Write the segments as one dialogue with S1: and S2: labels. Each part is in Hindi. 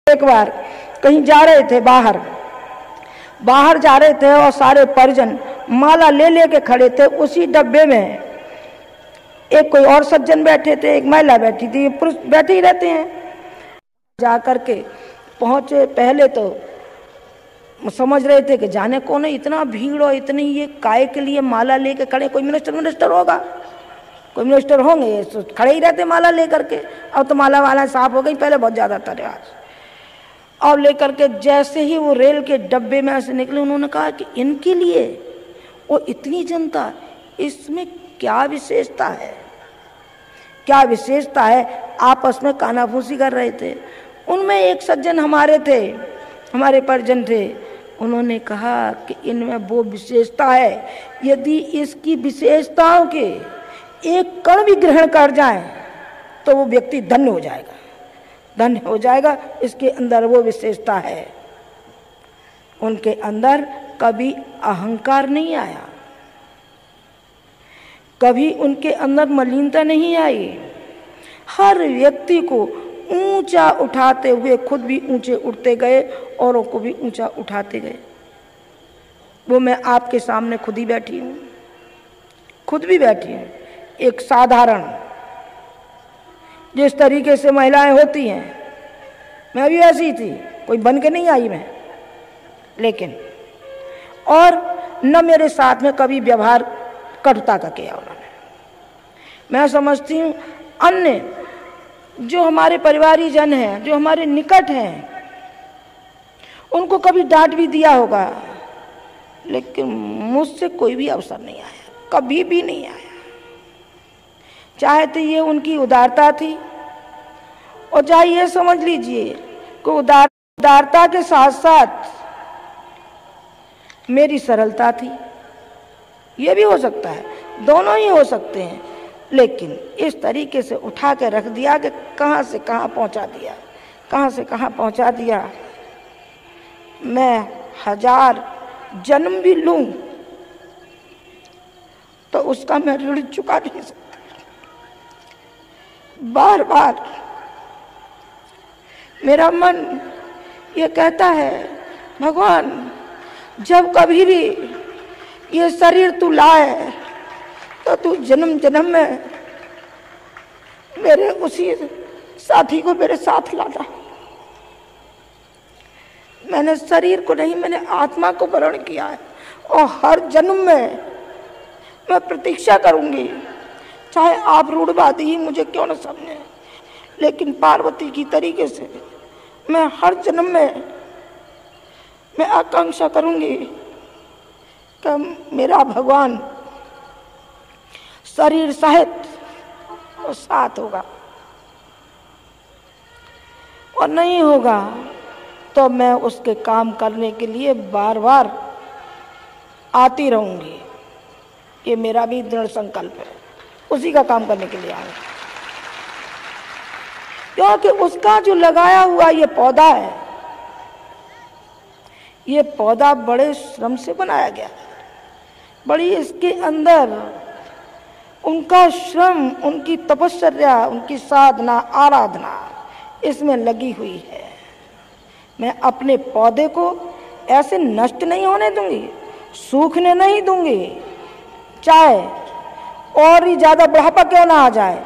S1: एक बार कहीं जा रहे थे, बाहर जा रहे थे और सारे परिजन माला ले लेके खड़े थे। उसी डब्बे में एक कोई और सज्जन बैठे थे, एक महिला बैठी थी, पुरुष बैठे ही रहते हैं। जा करके पहुंचे, पहले तो समझ रहे थे कि जाने कौन है, इतना भीड़ और इतनी ये काय के लिए माला लेके खड़े, कोई मिनिस्टर होगा, कोई मिनिस्टर होंगे, खड़े ही रहते माला लेकर के। अब तो माला वाला साफ हो गई, पहले बहुत ज्यादा था रिवाज। अब लेकर के जैसे ही वो रेल के डब्बे में से निकले, उन्होंने कहा कि इनके लिए वो इतनी जनता, इसमें क्या विशेषता है, क्या विशेषता है। आपस में कानाफूसी कर रहे थे। उनमें एक सज्जन हमारे थे, हमारे परिजन थे, उन्होंने कहा कि इनमें वो विशेषता है, यदि इसकी विशेषताओं के एक कण भी ग्रहण कर जाए तो वो व्यक्ति धन्य हो जाएगा, धन्य हो जाएगा। इसके अंदर वो विशेषता है। उनके अंदर कभी अहंकार नहीं आया, कभी उनके अंदर मलिनता नहीं आई। हर व्यक्ति को ऊंचा उठाते हुए खुद भी ऊंचे उठते गए, औरों को भी ऊंचा उठाते गए। वो मैं आपके सामने खुद ही बैठी हूँ, खुद भी बैठी हूँ। एक साधारण जिस तरीके से महिलाएं होती हैं, मैं भी ऐसी थी, कोई बन के नहीं आई मैं, लेकिन और न मेरे साथ में कभी व्यवहार कटुता का किया उन्होंने। मैं समझती हूँ अन्य जो हमारे परिवारी जन हैं, जो हमारे निकट हैं, उनको कभी डांट भी दिया होगा, लेकिन मुझसे कोई भी अवसर नहीं आया, कभी भी नहीं आया। चाहे तो ये उनकी उदारता थी, और चाहे ये समझ लीजिए कि उदारता के साथ साथ मेरी सरलता थी। ये भी हो सकता है, दोनों ही हो सकते हैं। लेकिन इस तरीके से उठा के रख दिया कि कहाँ से कहाँ पहुँचा दिया, कहाँ से कहाँ पहुँचा दिया। मैं 1000 जन्म भी लूं तो उसका मैं ऋण चुका नहीं सकता। बार बार मेरा मन ये कहता है, भगवान जब कभी भी ये शरीर तू लाए तो तू जन्म जन्म में मेरे उसी साथी को मेरे साथ लाना। मैंने शरीर को नहीं, मैंने आत्मा को वरण किया है, और हर जन्म में मैं प्रतीक्षा करूंगी, चाहे आप रूढ़वादी ही मुझे क्यों न समझे, लेकिन पार्वती की तरीके से मैं हर जन्म में मैं आकांक्षा करूंगी कि मेरा भगवान शरीर सहित और साथ होगा, और नहीं होगा तो मैं उसके काम करने के लिए बार बार आती रहूंगी। ये मेरा भी दृढ़ संकल्प है, उसी का काम करने के लिए आऊंगी, क्योंकि उसका जो लगाया हुआ ये पौधा है, ये पौधा बड़े श्रम से बनाया गया है, बड़ी इसके अंदर उनका श्रम, उनकी तपस्या, उनकी साधना, आराधना इसमें लगी हुई है। मैं अपने पौधे को ऐसे नष्ट नहीं होने दूंगी, सूखने नहीं दूंगी, चाहे और ही ज्यादा बुढ़ापा क्यों ना आ जाए,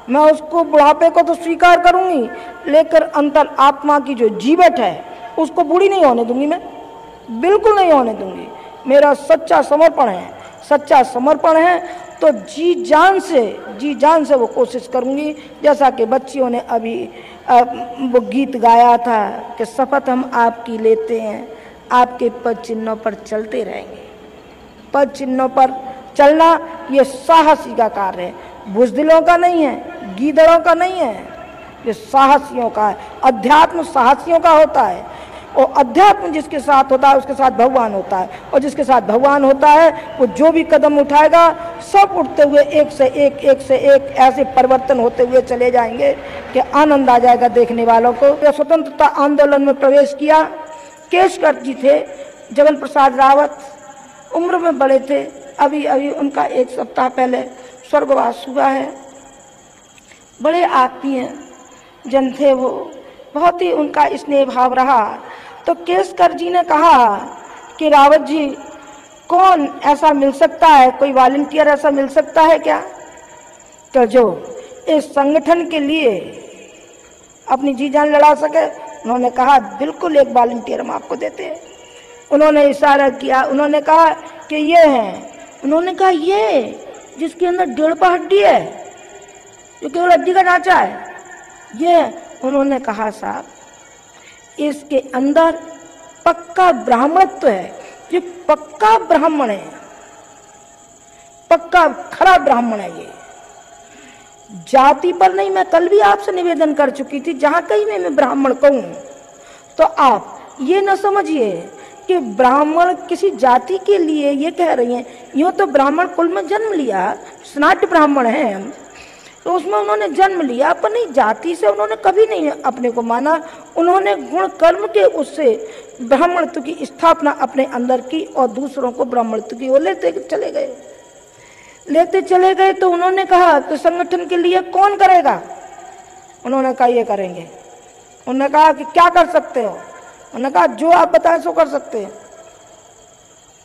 S1: मैं उसको बुढ़ापे को तो स्वीकार करूंगी, लेकर अंतर आत्मा की जो जीवट है उसको बूढ़ी नहीं होने दूंगी, मैं बिल्कुल नहीं होने दूंगी। मेरा सच्चा समर्पण है, सच्चा समर्पण है तो जी जान से वो कोशिश करूंगी। जैसा कि बच्चियों ने अभी वो गीत गाया था कि शपथ हम आपकी लेते हैं, आपके पद चिन्हों पर चलते रहेंगे। पद चिन्हों पर चलना ये साहसी का कार्य है, बुज़दिलों का नहीं है, गीदड़ों का नहीं है, ये साहसियों का है। अध्यात्म साहसियों का होता है, और अध्यात्म जिसके साथ होता है उसके साथ भगवान होता है, और जिसके साथ भगवान होता है वो जो भी कदम उठाएगा सब उठते हुए एक से एक ऐसे परिवर्तन होते हुए चले जाएंगे कि आनंद आ जाएगा देखने वालों को। स्वतंत्रता आंदोलन में प्रवेश किया, केशकर जी थे, जगन प्रसाद रावत उम्र में बड़े थे, अभी उनका 1 सप्ताह पहले स्वर्गवास हुआ है। बड़े आत्मीय जन थे वो, बहुत ही उनका स्नेह भाव रहा। तो केसकर जी ने कहा कि रावत जी, कौन ऐसा मिल सकता है, कोई वॉलंटियर ऐसा मिल सकता है क्या, तो जो इस संगठन के लिए अपनी जी जान लड़ा सके। उन्होंने कहा बिल्कुल एक वॉलंटियर हम आपको देते हैं। उन्होंने इशारा किया, उन्होंने कहा कि ये हैं। उन्होंने कहा ये जिसके अंदर 1.5 हड्डी है, जो केवल हड्डी का ढांचा है, ये। उन्होंने कहा साहब इसके अंदर पक्का ब्राह्मणत्व है, ये पक्का ब्राह्मण है, पक्का खरा ब्राह्मण है। ये जाति पर नहीं, मैं कल भी आपसे निवेदन कर चुकी थी, जहां कहीं मैं ब्राह्मण कहूं तो आप ये न समझिए कि ब्राह्मण किसी जाति के लिए ये कह रही हैं। यूं तो ब्राह्मण कुल में जन्म लिया, स्नाट ब्राह्मण है हम, तो उसमें उन्होंने जन्म लिया, पर नहीं जाति से उन्होंने कभी नहीं अपने को माना। उन्होंने गुण कर्म के उससे ब्राह्मणत्व की स्थापना अपने अंदर की और दूसरों को ब्राह्मणत्व की ओर लेते चले गए। तो उन्होंने कहा कि संगठन के लिए कौन करेगा। उन्होंने कहा ये करेंगे। उन्होंने कहा कि क्या कर सकते हो। उन्होंने कहा जो आप बताएं सो कर सकते हैं,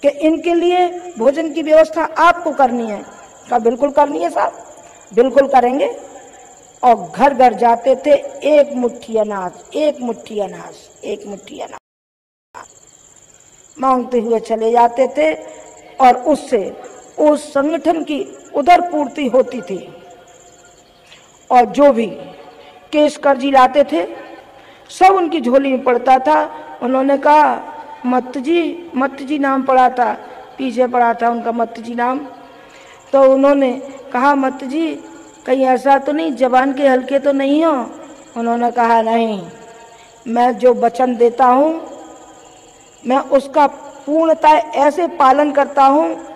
S1: कि इनके लिए भोजन की व्यवस्था आपको करनी है। कहा बिल्कुल करनी है साहब, बिल्कुल करेंगे। और घर घर जाते थे, एक मुट्ठी अनाज, एक मुट्ठी अनाज, एक मुट्ठी अनाज मांगते हुए चले जाते थे, और उससे उस संगठन की उदर पूर्ति होती थी। और जो भी केसकर जी लाते थे सब उनकी झोली में पड़ता था। उन्होंने कहा मत्त जी नाम पड़ा था, पीछे पड़ा था उनका मत्त जी नाम। तो उन्होंने कहा मत्त जी कहीं ऐसा तो नहीं, जबान के हल्के तो नहीं हो। उन्होंने कहा नहीं, मैं जो वचन देता हूँ मैं उसका पूर्णतः ऐसे पालन करता हूँ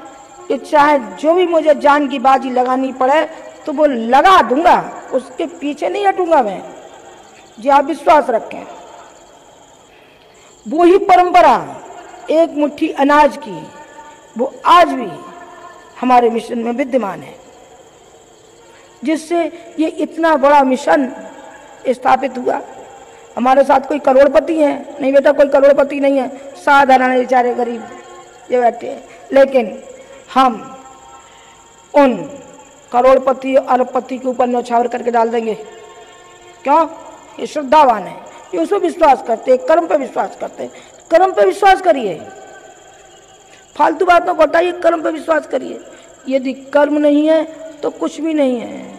S1: कि चाहे जो भी मुझे जान की बाजी लगानी पड़े तो वो लगा दूंगा, उसके पीछे नहीं हटूंगा मैं। जी आप विश्वास रखें। वो ही परंपरा एक मुट्ठी अनाज की, वो आज भी हमारे मिशन में विद्यमान है, जिससे ये इतना बड़ा मिशन स्थापित हुआ। हमारे साथ कोई करोड़पति है नहीं बेटा, कोई करोड़पति नहीं है, साधारण बेचारे गरीब ये बैठे हैं। लेकिन हम उन करोड़पति अरबपति के ऊपर न्यौछावर करके डाल देंगे। क्यों? ये श्रद्धावान है, ये उसमें विश्वास करते, कर्म पे विश्वास करते। कर्म पे विश्वास करिए, फालतू बातों को हटाइए, कर्म पे विश्वास करिए। यदि कर्म नहीं है तो कुछ भी नहीं है।